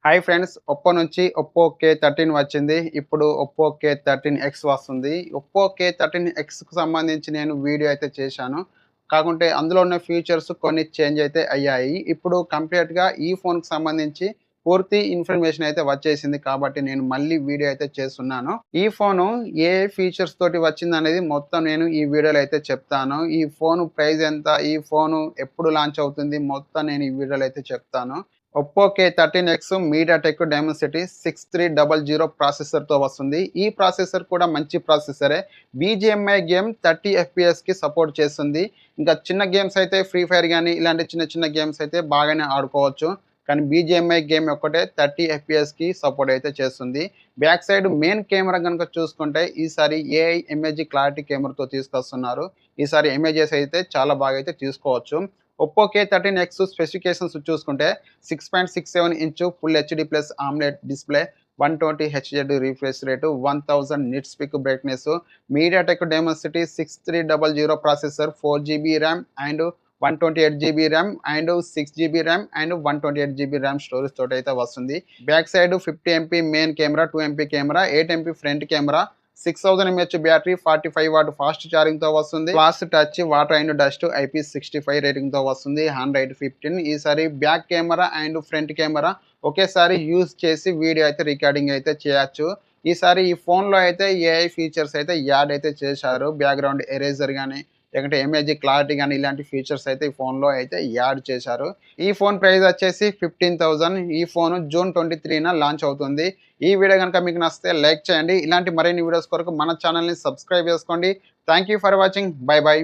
Hi friends, Oppo నుంచి Oppo K13 వచ్చింది. ఇప్పుడు ఒప్పో K13X వస్తుంది. ఒప్పో K13Xకి సంబంధించి నేను వీడియో అయితే చేశాను. కాకుంటే అందులో ఉన్న ఫీచర్స్ కొన్ని చేంజ్ అయితే అయ్యాయి. ఇప్పుడు కంప్లీట్‌గా ఈ ఫోన్‌కి సంబంధించి పూర్తి ఇన్ఫర్మేషన్ అయితే వచ్చేసింది. కాబట్టి నేను మళ్ళీ వీడియో అయితే చేస్తున్నాను. ఈ ఫోను ఏ ఫీచర్స్ తోటి వచ్చిందనేది మొత్తం నేను ఈ వీడియోలో అయితే చెప్తాను. ఈ ఫోను ప్రైస్ ఎంత? ఈ ఫోను ఎప్పుడు లాంచ్ అవుతుంది? మొత్తం నేను ఈ వీడియోలో అయితే చెప్తాను. ఒప్పో K13X మీడియాటెక్ డైమెన్సిటీ 6300 ప్రాసెసర్‌తో వస్తుంది. ఈ ప్రాసెసర్ కూడా మంచి ప్రాసెసరే. బీజీఎంఐ గేమ్ 30 ఎఫ్‌పీఎస్‌కి సపోర్ట్ చేస్తుంది. ఇంకా చిన్న గేమ్స్ అయితే ఫ్రీ ఫైర్ గాని, ఇలాంటి చిన్న చిన్న గేమ్స్ అయితే బాగానే ఆడుకోవచ్చు. కానీ బీజీఎంఐ గేమ్ ఒక్కటే 30 ఎఫ్‌పీఎస్‌కి సపోర్ట్ అయితే చేస్తుంది. బ్యాక్ సైడ్ మెయిన్ కెమెరా గనుక చూసుకుంటే ఈసారి ఏఐ ఇమేజ్ క్లారిటీ కెమెరాతో తీసుకొస్తున్నారు. ఈసారి ఇమేజెస్ అయితే చాలా బాగా అయితే తీసుకోవచ్చు. ఒప్పో K13X స్పెసిఫికేషన్స్ చూసుకుంటే 6.67 inch full HD plus AMOLED display, 120 Hz refresh rate, 1000 nits peak brightness, MediaTek Dimensity 6300 processor, 4 GB RAM and 128 GB RAM and 6 GB RAM and 128 GB RAM storage తోటైతే వస్తుంది. Back side 50 MP main camera, 2 MP camera, 8 MP front camera, 6000 mAh battery, 45 watt fast ఛార్జింగ్‌తో వస్తుంది. Glass touch, water and dust IP65 రేటింగ్‌తో వస్తుంది. Android 15. ఈసారి back camera and front camera ఒకేసారి use చేసి video అయితే రికార్డింగ్ అయితే చేయొచ్చు. ఈసారి ఈ ఫోన్‌లో అయితే ఏఐ ఫీచర్స్ అయితే యాడ్ అయితే చేశారు. బ్యాక్‌గ్రౌండ్ ఎరేజర్ గాని, లేకుంటే ఇమేజ్ క్లారిటీ గాని ఇలాంటి ఫీచర్స్ అయితే ఈ ఫోన్‌లో అయితే యాడ్ చేశారు. ఈ ఫోన్ ప్రైస్ వచ్చేసి 15,000. ఈ ఫోన్ జూన్ 23న లాంచ్ అవుతుంది. ఈ వీడియో గనుక మీకు నచ్చితే లైక్ చేయండి. ఇలాంటి మరిన్ని వీడియోస్ కొరకు మన ఛానల్‌ని సబ్స్క్రైబ్ చేసుకోండి. Thank you for watching. By by.